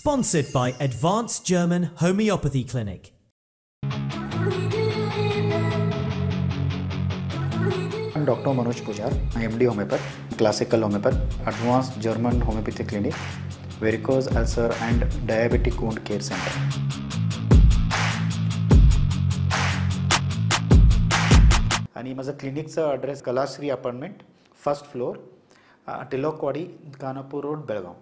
Sponsored by Advanced German Homeopathy Clinic. I'm Dr. Manoj Pujar, MD Homeopath, Classical Homeopath, Advanced German Homeopathy Clinic, Varicose Ulcer and Diabetic Wound Care Center. आणि माझा क्लिनिकचा address Kalashri apartment, first floor, Tilakwadi, Kanapur road, Belgaum.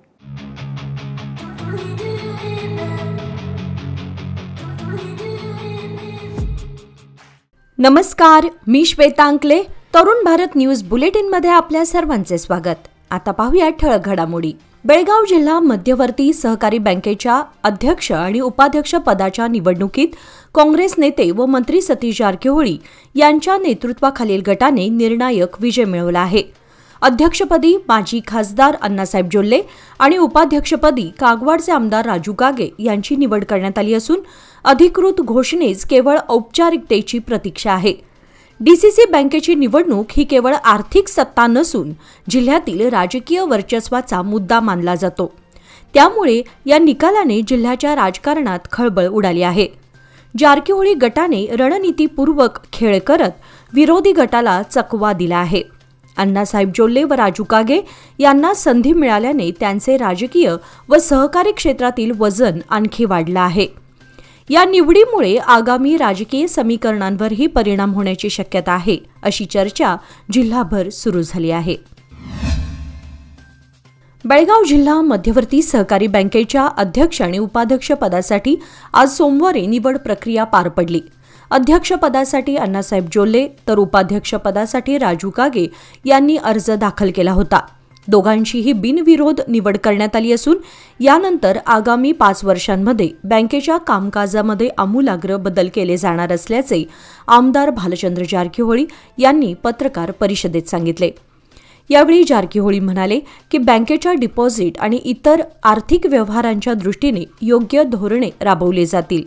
नमस्कार, मी श्वेता अंकले. Tarun Bharat news बुलेटिनमध्ये आपल्या सर्वांचे स्वागत. आता पाहूया ठळक घडामोडी. बेळगाव जिल्हा मध्यवर्ती सहकारी बँकेच्या अध्यक्ष आणि उपाध्यक्ष पदाच्या निवडणुकीत काँग्रेस नेते व मंत्री सतीश जारकिहोळी यांच्या नेतृत्वाखालील गटाने निर्णायक विजय मिळवला आहे. अध्यक्षपदी माजी खासदार अण्णासाहेब जोल्ले आणि उपाध्यक्षपदी कागवाडचे आमदार राजू कागे यांची निवड करण्यात आली असून अधिकृत घोषणेस केवळ औपचारिकतेची प्रतीक्षा आहे. डीसीसी बँकेची निवडणूक ही केवळ आर्थिक सत्ता नसून जिल्ह्यातील राजकीय वर्चस्वाचा मुद्दा मानला जातो. त्यामुळे या निकालाने जिल्ह्याच्या राजकारणात खळबळ उडाली आहे. जारकिहोळी गटाने रणनीतीपूर्वक खेळ करत विरोधी गटाला चकवा दिला आहे. अण्णासाहेब जोल्ले व राजू कागे यांना संधी मिळाल्याने त्यांचे राजकीय व सहकारी क्षेत्रातील वजन आणखी वाढलं आहे. या निवडीमुळे आगामी राजकीय समीकरणांवरही परिणाम होण्याची शक्यता आहे, अशी चर्चा जिल्हाभर सुरू झाली आहे. बेळगाव जिल्हा मध्यवर्ती सहकारी बँकेच्या अध्यक्ष आणि उपाध्यक्ष पदासाठी आज सोमवारी निवड प्रक्रिया पार पडली. अध्यक्षपदासाठी अण्णासाहेब जोल्ले तर उपाध्यक्षपदासाठी राजू कागे यांनी अर्ज दाखल केला होता. दोघांचीही बिनविरोध निवड करण्यात आली असून यानंतर आगामी 5 वर्षांमध्ये बँकेच्या कामकाजामध्ये आमूलाग्र बदल केले जाणार असल्याचे आमदार भालचंद्र जारकिहोळी यांनी पत्रकार परिषदेत सांगितले. यावेळी जारकिहोळी म्हणाले की बँकेच्या डिपॉझिट आणि इतर आर्थिक व्यवहारांच्या दृष्टीने योग्य धोरणे राबवली जातील.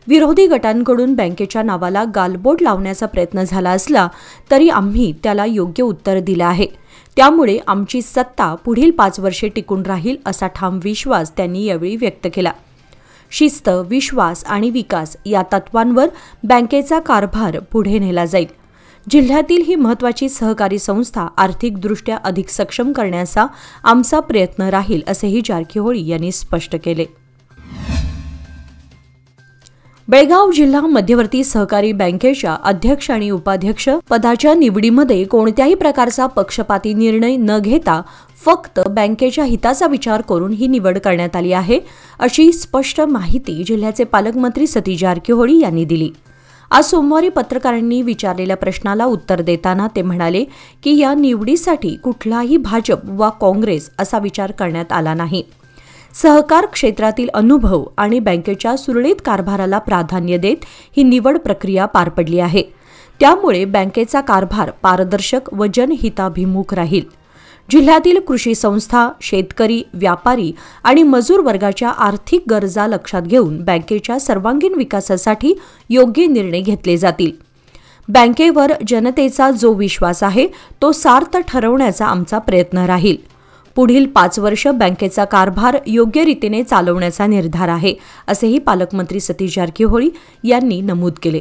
विरोधी गटांकडून बँकेच्या नावाला गालबोट लावण्याचा प्रयत्न झाला असला तरी आम्ही त्याला योग्य उत्तर दिलं आहे. त्यामुळे आमची सत्ता पुढील 5 वर्षे टिकून राहील असा ठाम विश्वास त्यांनी यावेळी व्यक्त केला. शिस्त, विश्वास आणि विकास या तत्वांवर बँकेचा कारभार पुढे नेला जाईल. जिल्ह्यातील ही महत्त्वाची सहकारी संस्था आर्थिकदृष्ट्या अधिक सक्षम करण्याचा आमचा प्रयत्न राहील असेही जारकिहोळी यांनी स्पष्ट केले. बेळगाव जिल्हा मध्यवर्ती सहकारी बँकेच्या अध्यक्ष आणि उपाध्यक्ष पदाच्या निवडीमध्ये कोणत्याही प्रकारचा पक्षपाती निर्णय न घेता फक्त बँकेच्या हिताचा विचार करून ही निवड करण्यात आली आहे, अशी स्पष्ट माहिती जिल्ह्याचे पालकमंत्री सतीश जारकिहोळी यांनी दिली. आज सोमवारी पत्रकारांनी विचारलेल्या प्रश्नाला उत्तर देताना ते म्हणाले की या निवडीसाठी कुठलाही भाजप वा काँग्रेस असा विचार करण्यात आला नाही. सहकार क्षेत्रातील अनुभव आणि बँकेच्या सुरळीत कारभाराला प्राधान्य देत ही निवड प्रक्रिया पार पडली आहे. त्यामुळे बँकेचा कारभार पारदर्शक व जनहिताभिमुख राहील. जिल्ह्यातील कृषी संस्था, शेतकरी, व्यापारी आणि मजूर वर्गाच्या आर्थिक गरजा लक्षात घेऊन बँकेच्या सर्वांगीण विकासासाठी योग्य निर्णय घेतले जातील. बँकेवर जनतेचा जो विश्वास आहे तो सार्थ ठरवण्याचा आमचा प्रयत्न राहील. पुढील 5 वर्ष बँकेचा कारभार योग्य रीतीने चालवण्याचा निर्धार आहे, असेही पालकमंत्री सतीश जारकिहोळी यांनी नमूद केले.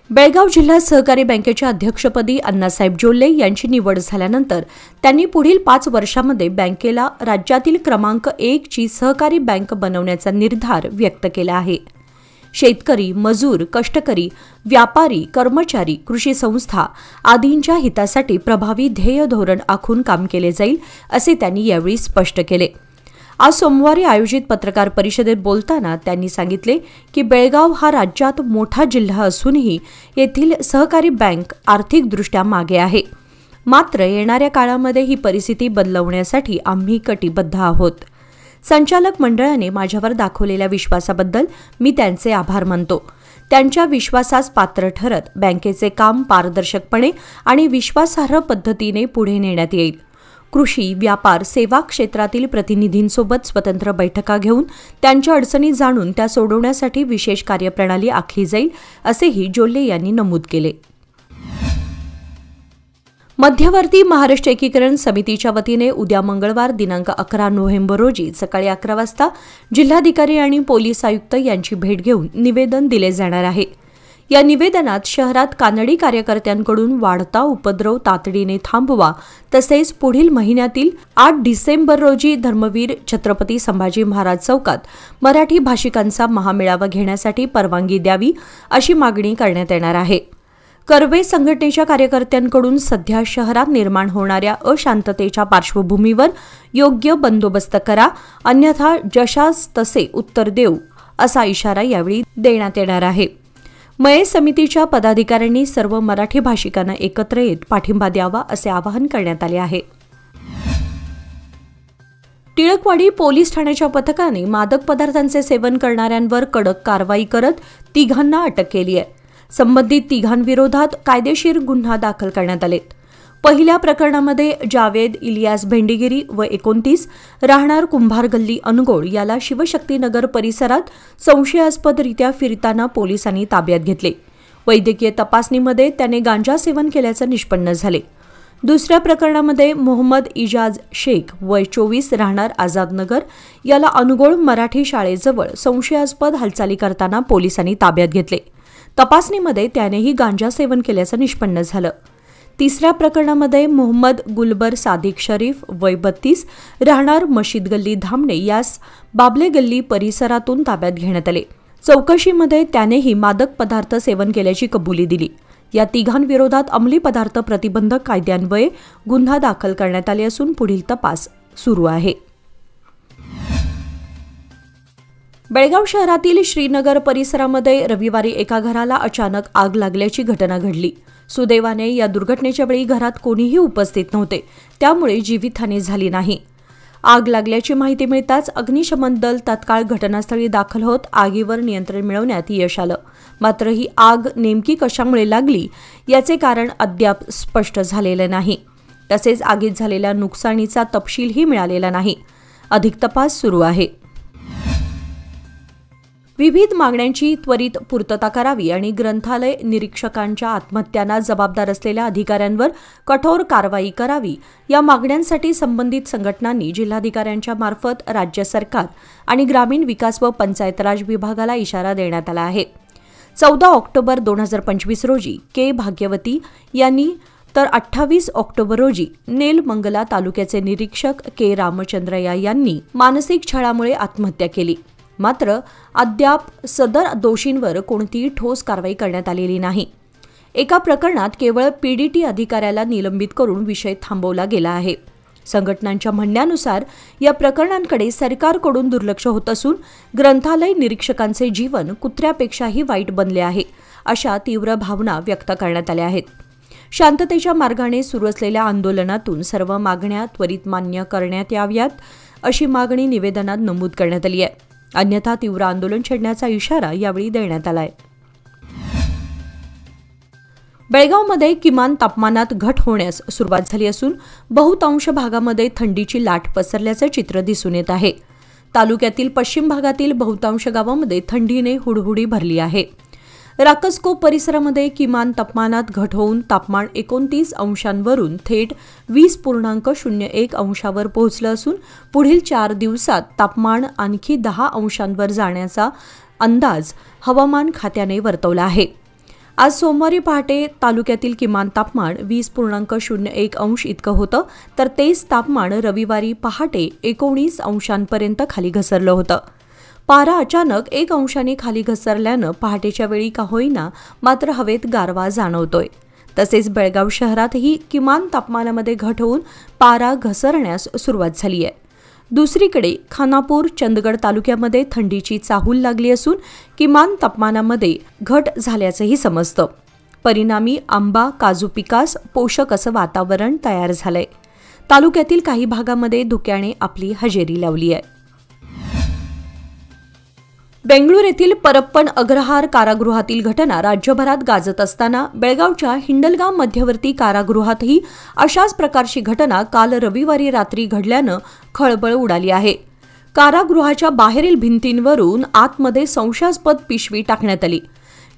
बेळगाव जिल्हा सहकारी बँकेच्या अध्यक्षपदी अण्णासाहेब जोल्ले यांची निवड झाल्यानंतर त्यांनी पुढील 5 वर्षांमध्ये बँकेला राज्यातील क्रमांक 1 ची सहकारी बँक बनवण्याचा निर्धार व्यक्त केला आहे. शेतकरी, मजूर, कष्टकरी, व्यापारी, कर्मचारी, कृषी संस्था आदींच्या हितासाठी प्रभावी ध्येय धोरण आखून काम केले जाईल, असे त्यांनी यावेळी स्पष्ट केले. आज सोमवारी आयोजित पत्रकार परिषदेत बोलताना त्यांनी सांगितले की बेळगाव हा राज्यात मोठा जिल्हा असूनही येथील सहकारी बँक आर्थिकदृष्ट्या मागे आहे. मात्र येणाऱ्या काळामध्ये ही परिस्थिती बदलवण्यासाठी आम्ही कटिबद्ध आहोत. संचालक मंडळाने माझ्यावर दाखवलेल्या विश्वासाबद्दल मी त्यांचे आभार मानतो. त्यांच्या विश्वासास पात्र ठरत बँकेचे काम पारदर्शकपणे आणि विश्वासार्ह पद्धतीने पुढे नेण्यात येईल. कृषी, व्यापार, सेवा क्षेत्रातील प्रतिनिधींसोबत स्वतंत्र बैठका घेऊन त्यांच्या अडचणी जाणून त्या सोडवण्यासाठी विशेष कार्यप्रणाली आखली जाईल, असेही जोल्ले यांनी नमूद केले. मध्यवर्ती महाराष्ट्र एकीकरण समितीच्या वतीने उद्या मंगळवार दिनांक 11 नोव्हेंबर रोजी सकाळी 11 वाजता जिल्हाधिकारी आणि पोलीस आयुक्त यांची भेट घेऊन निवेदन दिले जाणार आहे. या निवेदनात शहरात कानडी कार्यकर्त्यांकडून वाढता उपद्रव तातडीने थांबवा, तसेच पुढील महिन्यातील 8 डिसेंबर रोजी धर्मवीर छत्रपती संभाजी महाराज चौकात मराठी भाषिकांचा महामेळावा घेण्यासाठी परवानगी द्यावी, अशी मागणी करण्यात येणार आहे. कर्वे संघटनेच्या कार्यकर्त्यांकडून सध्या शहरात निर्माण होणाऱ्या अशांततेच्या पार्श्वभूमीवर योग्य बंदोबस्त करा, अन्यथा जशास तसे उत्तर देऊ, असा इशारा यावेळी देण्यात येणार आहे. मये समितीच्या पदाधिकाऱ्यांनी सर्व मराठी भाषिकांना एकत्र येत पाठिंबा द्यावा, असे आवाहन करण्यात आले आहे. टिळकवाडी पोलीस ठाण्याच्या पथकाने मादक पदार्थांचे सेवन करणाऱ्यांवर कडक कारवाई करत तिघांना अटक केली आहे. संबंधित तिघांविरोधात कायदेशीर गुन्हा दाखल करण्यात आलेत. पहिल्या प्रकरणामध्ये जावेद इलियास भेंडीगिरी व 29 राहणार कुंभार गल्ली अनगोळ याला शिवशक्तीनगर परिसरात संशयास्पदरित्या फिरताना पोलिसांनी ताब्यात घेतले. वैद्यकीय तपासणीमध्ये त्याने गांजा सेवन केल्याचं निष्पन्न झाले. दुसऱ्या प्रकरणामध्ये मोहम्मद इजाज शेख वय 24 राहणार आझादनगर याला अनगोळ मराठी शाळेजवळ संशयास्पद हालचाली करताना पोलिसांनी ताब्यात घेतले. तपासणीमध्ये त्यानेही गांजा सेवन केल्याचं निष्पन्न झालं. तिसऱ्या प्रकरणामध्ये मोहम्मद गुलबर सादिक शरीफ वय 32 राहणार मशीद गल्ली धामणे यास बाबले गल्ली परिसरातून ताब्यात घेण्यात आले. चौकशीमध्ये त्यानेही मादक पदार्थ सेवन केल्याची कबुली दिली. या तिघांविरोधात अंमली पदार्थ प्रतिबंधक कायद्यान्वये गुन्हा दाखल करण्यात आले असून पुढील तपास सुरू आहे. बेळगाव शहरातील श्रीनगर परिसरामध्ये रविवारी एका घराला अचानक आग लागल्याची घटना घडली. सुदैवाने या दुर्घटनेच्या वेळी घरात कोणीही उपस्थित नव्हते, त्यामुळे जीवितहानी झाली नाही. आग लागल्याची माहिती मिळताच अग्निशमन दल तात्काळ घटनास्थळी दाखल होत आगीवर नियंत्रण मिळवण्यात यश आलं. मात्र ही आग नेमकी कशामुळे लागली याचे कारण अद्याप स्पष्ट झालेले नाही. तसेच आगीत झालेल्या नुकसानीचा तपशीलही मिळालेला नाही. अधिक तपास सुरू आहे. विविध मागण्यांची त्वरित पूर्तता करावी आणि ग्रंथालय निरीक्षकांच्या आत्महत्यांना जबाबदार असलेल्या अधिकाऱ्यांवर कठोर कारवाई करावी, या मागण्यांसाठी संबंधित संघटनांनी जिल्हाधिकाऱ्यांच्या मार्फत राज्य सरकार आणि ग्रामीण विकास व पंचायत राज विभागाला इशारा देण्यात आला आहे. 14 ऑक्टोबर 2025 रोजी के भाग्यवती यांनी तर 28 ऑक्टोबर रोजी नेलमंगला तालुक्याचे निरीक्षक के रामचंद्रया यांनी मानसिक छळामुळे आत्महत्या केली. मात्र अद्याप सदर दोषींवर कोणतीही ठोस कारवाई करण्यात आलेली नाही. एका प्रकरणात केवळ पीडीटी अधिकाऱ्याला निलंबित करून विषय थांबवला गेला आहे. संघटनांच्या म्हणण्यानुसार या प्रकरणांकडे सरकारकडून दुर्लक्ष होत असून ग्रंथालय निरीक्षकांचे जीवन कुत्र्यापेक्षाही वाईट बनले आहे, अशा तीव्र भावना व्यक्त करण्यात आल्या आहेत. शांततेच्या मार्गाने सुरू असलेल्या आंदोलनातून सर्व मागण्या त्वरित मान्य करण्यात याव्यात, अशी मागणी निवेदनात नमूद करण्यात आली आहे. अन्यथा तीव्र आंदोलन छेडण्याचा इशारा यावेळी देण्यात आलाय. बेळगावमध्ये किमान तापमानात घट होण्यास सुरुवात झाली असून बहुतांश भागामध्ये थंडीची लाट पसरल्याचं चित्र दिसून येत आहे. तालुक्यातील पश्चिम भागातील बहुतांश गावांमध्ये थंडीने हुडहुडी भरली आहे. राकसकोप परिसरामध्ये किमान तापमानात घट होऊन तापमान 29 अंशांवरून थेट 20.01 अंशावर पोहोचलं असून पुढील 4 दिवसात तापमान आणखी 10 अंशांवर जाण्याचा अंदाज हवामान खात्याने वर्तवला आहे. आज सोमवारी पहाटे तालुक्यातील किमान तापमान 20.01 अंश इतकं होतं, तर तेच तापमान रविवारी पहाटे 19 अंशांपर्यंत खाली घसरलं होतं. पारा अचानक 1 अंशाने खाली घसरल्यानं पहाटेच्या वेळी का होईना मात्र हवेत गारवा जाणवतोय. तसेच बेळगाव शहरातही किमान तापमानामध्ये घट होऊन पारा घसरण्यास सुरुवात झाली आहे. दुसरीकडे खानापूर चंदगड तालुक्यामध्ये थंडीची चाहूल लागली असून किमान तापमानामध्ये घट झाल्याचंही समजतं. परिणामी आंबा काजू पिकास पोषक असं वातावरण तयार झालंय. तालुक्यातील काही भागामध्ये धुक्याने आपली हजेरी लावली आहे. बेंगळूर येथील परप्पन अग्रहार कारागृहातील घटना राज्यभरात गाजत असताना बेळगावच्या हिंडलगाव मध्यवर्ती कारागृहातही अशाच प्रकारची घटना काल रविवारी रात्री घडल्यानं खळबळ उडाली आहे. कारागृहाच्या बाहेरील भिंतींवरून आतमध्ये संशयास्पद पिशवी टाकण्यात आली.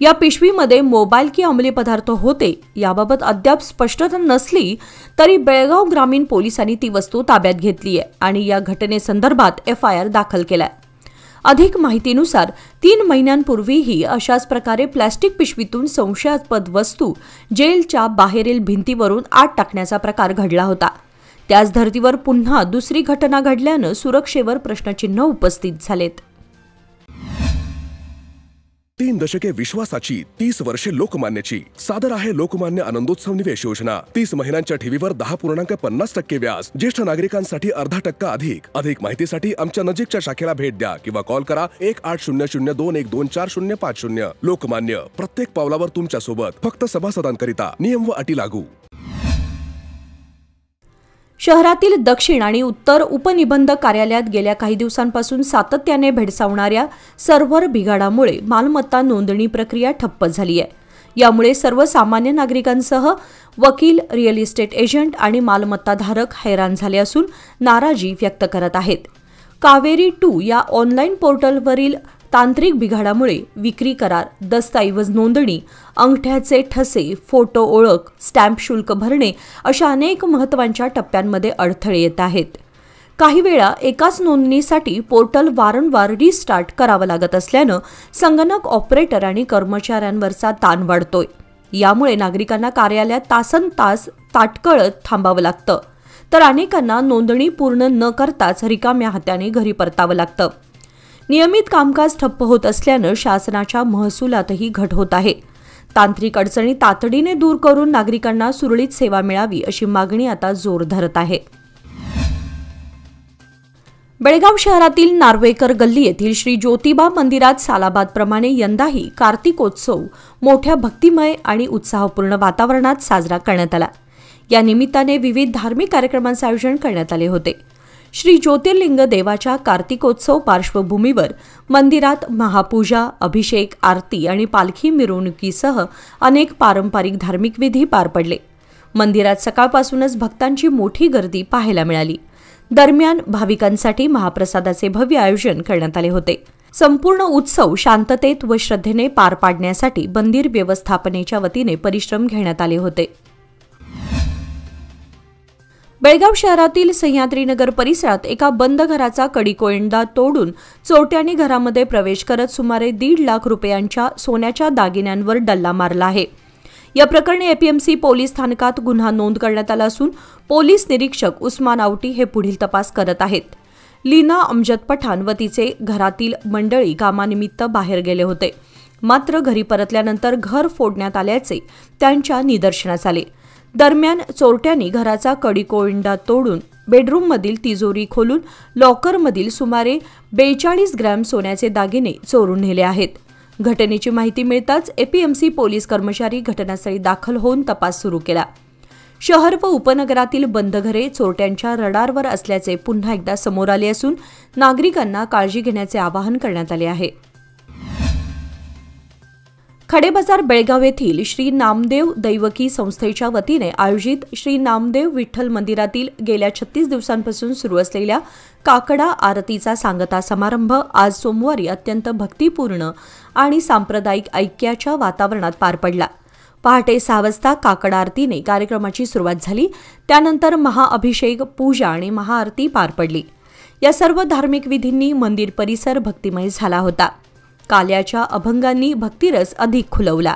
या पिशवीमध्ये मोबाईल की अंमली पदार्थ होते याबाबत अद्याप स्पष्टता नसली तरी बेळगाव ग्रामीण पोलिसांनी ती वस्तू ताब्यात घेतली आहे आणि या घटनेसंदर्भात FIR दाखल केलाय. अधिक माहितीनुसार 3 महिन्यांपूर्वीही अशाच प्रकारे प्लास्टिक पिशवीतून संशयास्पद वस्तू जेलच्या बाहेरील भिंतीवरून आत टाकण्याचा प्रकार घडला होता. त्याच धर्तीवर पुन्हा दुसरी घटना घडल्यानं सुरक्षेवर प्रश्नचिन्ह उपस्थित झालेत. 3 दशके विश्वासाची, 30 वर्षे लोकमान्याची. सादर आहे लोकमान्य आनंदोत्सव निवेश योजना. 30 महिन्यांच्या ठेवीवर 10.50% व्याज. ज्येष्ठ नागरिकांसाठी अर्धा टक्का अधिक. अधिक माहितीसाठी आमच्या नजीकच्या शाखेला भेट द्या किंवा कॉल करा 180021245050. लोकमान्य, प्रत्येक पावलावर तुमच्या सोबत. फक्त सभासदांकरिता. नियम व अटी लागू. शहरातील दक्षिण आणि उत्तर उपनिबंधक कार्यालयात गेल्या काही दिवसांपासून सातत्याने भेडसावणाऱ्या सर्व्हर बिघाडामुळे मालमत्ता नोंदणी प्रक्रिया ठप्प झाली आहे. यामुळे सर्वसामान्य नागरिकांसह वकील, रिअल इस्टेट एजंट आणि मालमत्ताधारक हैराण झाले असून नाराजी व्यक्त करत आहेत. कावेरी 2 या ऑनलाईन पोर्टलवरील तांत्रिक बिघाडामुळे विक्री करार, दस्तऐवज नोंदणी, अंगठ्याचे ठसे, फोटो ओळख, स्टॅम्प शुल्क भरणे अशा अनेक महत्त्वाच्या टप्प्यांमध्ये अडथळे येत आहेत. काही वेळा एकाच नोंदणीसाठी पोर्टल वारंवार रिस्टार्ट करावं लागत असल्यानं संगणक ऑपरेटर आणि कर्मचाऱ्यांवरचा ताण वाढतोय. यामुळे नागरिकांना कार्यालयात तासनतास ताटकळत थांबावं लागतं, तर अनेकांना नोंदणी पूर्ण न करताच रिकाम्या हाताने घरी परतावं लागतं. नियमित कामकाज ठप्प होत असल्यानं शासनाच्या महसुलातही घट होत आहे. तांत्रिक अडचणी तातडीने दूर करून नागरिकांना सुरळीत सेवा मिळावी अशी मागणी आता जोर धरत आहे. बेळगाव शहरातील नार्वेकर गल्ली येथील श्री ज्योतिबा मंदिरात सालाबादप्रमाणे यंदाही कार्तिकोत्सव मोठ्या भक्तिमय आणि उत्साहपूर्ण वातावरणात साजरा करण्यात आला. या निमित्ताने विविध धार्मिक कार्यक्रमांचे आयोजन करण्यात आले होते. श्री ज्योतिर्लिंग देवाच्या कार्तिकोत्सव पार्श्वभूमीवर मंदिरात महापूजा, अभिषेक, आरती आणि पालखी मिरवणुकीसह अनेक पारंपरिक धार्मिक विधी पार पडले. मंदिरात सकाळपासूनच भक्तांची मोठी गर्दी पाहायला मिळाली. दरम्यान भाविकांसाठी महाप्रसादाचे भव्य आयोजन करण्यात आले होते. संपूर्ण उत्सव शांततेत व श्रद्धेने पार पाडण्यासाठी मंदिर व्यवस्थापनेच्या वतीने परिश्रम घेण्यात आले होते. बेळगाव शहरातील सह्याद्रीनगर परिसरात एका बंद घराचा कडिकोंडा तोडून चोरट्यांनी घरामध्ये प्रवेश करत सुमारे 1.5 लाख रुपयांच्या सोन्याच्या दागिन्यांवर डल्ला मारला आहे. या प्रकरणी APMC पोलीस स्थानकात गुन्हा नोंद करण्यात आला असून पोलीस निरीक्षक उस्मान आवटी हे पुढील तपास करत आहेत. लीना अमजद पठाण व तिचे घरातील मंडळी कामानिमित्त बाहेर गेले होते. मात्र घरी परतल्यानंतर घर फोडण्यात आल्याचे त्यांच्या निदर्शनास आले. दरम्यान चोरट्यांनी घराचा कडिकोंडा तोडून बेडरूममधील तिजोरी खोलून लॉकरमधील सुमारे 42 ग्रॅम सोन्याचे दागिने चोरून नेले आहेत. घटनेची माहिती मिळताच APMC पोलीस कर्मचारी घटनास्थळी दाखल होऊन तपास सुरू केला. शहर व उपनगरातील बंद घरे चोरट्यांच्या रडारवर असल्याचे पुन्हा एकदा समोर आले असून नागरिकांना काळजी घेण्याचे आवाहन करण्यात आले आहे. खडेबाजार बेळगाव येथील श्री नामदेव दैवकी संस्थेच्या वतीने आयोजित श्री नामदेव विठ्ठल मंदिरातील गेल्या 36 दिवसांपासून सुरू असलेल्या काकडा आरतीचा सांगता समारंभ आज सोमवारी अत्यंत भक्तिपूर्ण आणि सांप्रदायिक ऐक्याच्या वातावरणात पार पडला. पहाटे 6 वाजता काकडा आरतीने कार्यक्रमाची सुरुवात झाली. त्यानंतर महाअभिषेक, पूजा आणि महाआरती पार पडली. या सर्व धार्मिक विधींनी मंदिर परिसर भक्तिमय झाला होता. काल्याच्या अभंगांनी भक्तिरस अधिक खुलवला.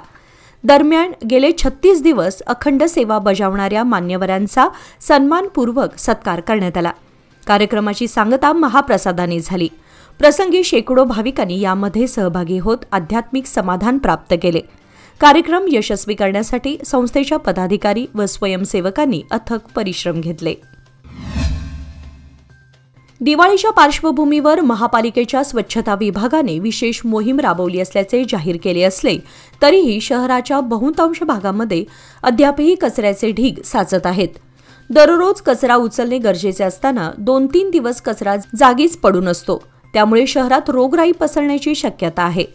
दरम्यान गेले 36 दिवस अखंड सेवा बजावणाऱ्या मान्यवरांचा सन्मानपूर्वक सत्कार करण्यात आला. कार्यक्रमाची सांगता महाप्रसादाने झाली. प्रसंगी शेकडो भाविकांनी यामध्ये सहभागी होत आध्यात्मिक समाधान प्राप्त केले. कार्यक्रम यशस्वी करण्यासाठी संस्थेच्या पदाधिकारी व स्वयंसेवकांनी अथक परिश्रम घेतले. दिवाळीच्या पार्श्वभूमीवर महापालिकेच्या स्वच्छता विभागाने विशेष मोहीम राबवली असल्याचे जाहीर केले असले तरीही शहराच्या बहुतांश भागामध्ये अद्यापही कचऱ्याचे ढीग साचत आहेत. दररोज कचरा उचलणे गरजेचे असताना 2-3 दिवस कचरा जागीच पडून असतो. त्यामुळे शहरात रोगराई पसरण्याची शक्यता आहे.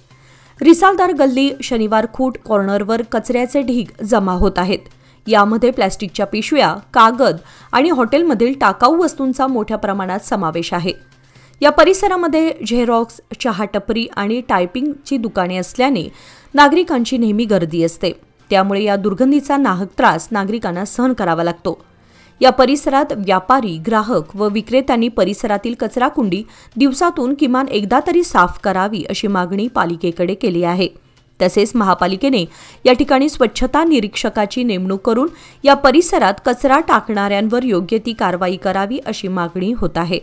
रिसालदार गल्ली, शनिवार खूट कॉर्नरवर कचऱ्याचे ढीग जमा होत आहेत. यामध्ये प्लॅस्टिकच्या पिशव्या, कागद आणि हॉटेलमधील टाकाऊ वस्तूंचा मोठ्या प्रमाणात समावेश आहे. या परिसरामध्ये झेरॉक्स, चहा टपरी आणि टायपिंगची दुकाने असल्याने नागरिकांची नेहमी गर्दी असते. त्यामुळे या दुर्गंधीचा नाहक त्रास नागरिकांना सहन करावा लागतो. या परिसरात व्यापारी, ग्राहक व विक्रेत्यांनी परिसरातील कचराकुंडी दिवसातून किमान एकदा तरी साफ करावी अशी मागणी पालिकेकडे केली आहे. तसेच महापालिकेने या ठिकाणी स्वच्छता निरीक्षकाची नेमणूक करून या परिसरात कचरा टाकणाऱ्यांवर योग्य ती कारवाई करावी अशी मागणी होत आहे.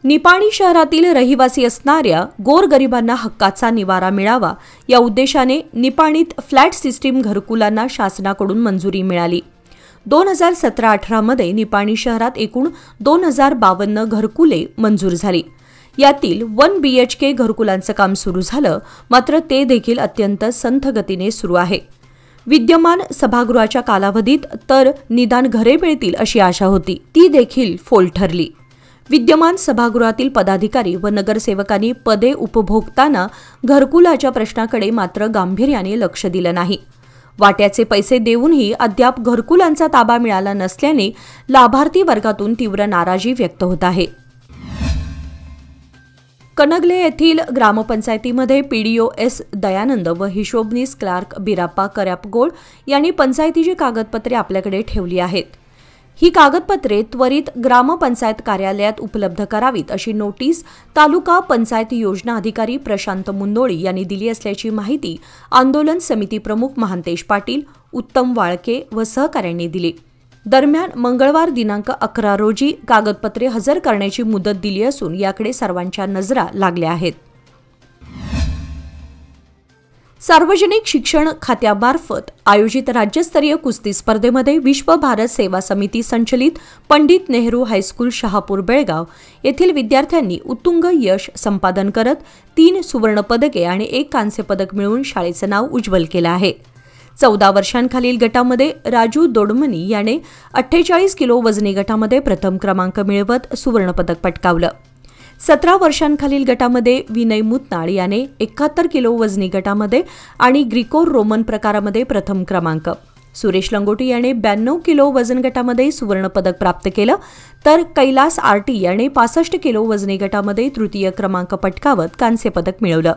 निपाणी शहरातील रहिवासी असणाऱ्या गोरगरिबांना हक्काचा निवारा मिळावा या उद्देशाने निपाणीत फ्लॅट सिस्टीम घरकुलांना शासनाकडून मंजुरी मिळाली. 2017-18 मध्ये निपाणी शहरात एकूण 2052 घरकुले मंजूर झाली. यातील 1 BHK घरकुलांचं काम सुरू झालं, मात्र ते देखील अत्यंत संथ गतीने सुरू आहे. विद्यमान सभागृहाच्या कालावधीत तर निदान घरे मिळतील अशी आशा होती, ती देखील फोल ठरली. विद्यमान सभागृहातील पदाधिकारी व नगरसेवकांनी पदे उपभोगताना घरकुलाच्या प्रश्नाकडे मात्र गांभीर्याने लक्ष दिलं नाही. वाट्याचे पैसे देऊनही अद्याप घरकुलांचा ताबा मिळाला नसल्याने लाभार्थी वर्गातून तीव्र नाराजी व्यक्त होत आहे. कनगले येथील ग्रामपंचायतीमध्ये PDO S. दयानंद व हिशोबनीस क्लार्क बिराप्पा करापगोळ यांनी पंचायतीची कागदपत्रे आपल्याकडे ठेवली आहेत. ही कागदपत्रे त्वरित ग्रामपंचायत कार्यालयात उपलब्ध करावीत अशी नोटीस तालुका पंचायत योजना अधिकारी प्रशांत मुंदोळी यांनी दिली असल्याची माहिती आंदोलन समिती प्रमुख महांतेश पाटील, उत्तम वाळके व सहकाऱ्यांनी दिली. दरम्यान मंगळवार दिनांक 11 रोजी कागदपत्रे हजर करण्याची मुदत दिली असून याकडे सर्वांच्या नजरा लागल्या आहेत. सार्वजनिक शिक्षण खात्यामार्फत आयोजित राज्यस्तरीय कुस्ती स्पर्धेमध्ये विश्व भारत सेवा समिती संचलित पंडित नेहरू हायस्कूल शहापूर बेळगाव येथील विद्यार्थ्यांनी उत्तुंग यश संपादन करत 3 सुवर्णपदके आणि 1 कांस्य पदक मिळवून शाळेचं नाव उज्ज्वल केलं आहे. 14 वर्षांखालील गटामध्ये राजू दोडमनी याने 48 किलो वजनी गटामध्ये प्रथम क्रमांक मिळवत सुवर्णपदक पटकावलं. 17 वर्षांखालील गटामध्ये विनय मुतनाळ याने 71 किलो वजनी गटामध्ये आणि ग्रिको रोमन प्रकारामध्ये प्रथम क्रमांक, सुरेश लंगोटी याने 92 किलो वजन गटामध्ये सुवर्णपदक प्राप्त केलं, तर कैलास आरटी याने 65 किलो वजनी गटामध्ये तृतीय क्रमांक पटकावत कांस्य पदक मिळवलं.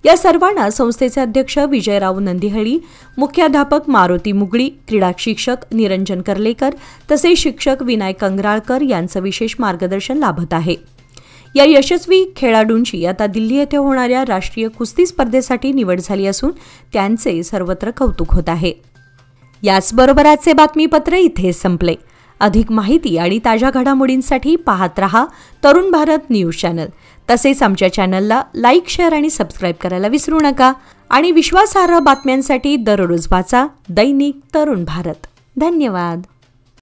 या सर्वांना संस्थेचे अध्यक्ष विजयराव नंदिहळी, मुख्याध्यापक मारुती मुगळी, क्रीडा शिक्षक निरंजन कर्लेकर तसेच शिक्षक विनायक कंगराळकर यांचं विशेष मार्गदर्शन लाभत आहे. या यशस्वी खेळाडूंची आता दिल्ली येथे होणाऱ्या राष्ट्रीय कुस्ती स्पर्धेसाठी निवड झाली असून त्यांचे सर्वत्र कौतुक होत आहे. याचबरोबर आजचे बातमीपत्र इथे संपले. अधिक माहिती आणि ताज्या घडामोडींसाठी पाहत रहा तरुण भारत न्यूज चॅनल. तसेच आमच्या चॅनलला लाईक, शेअर आणि सबस्क्राईब करायला विसरू नका. आणि विश्वासार्ह बातम्यांसाठी दररोज वाचा दैनिक तरुण भारत. धन्यवाद.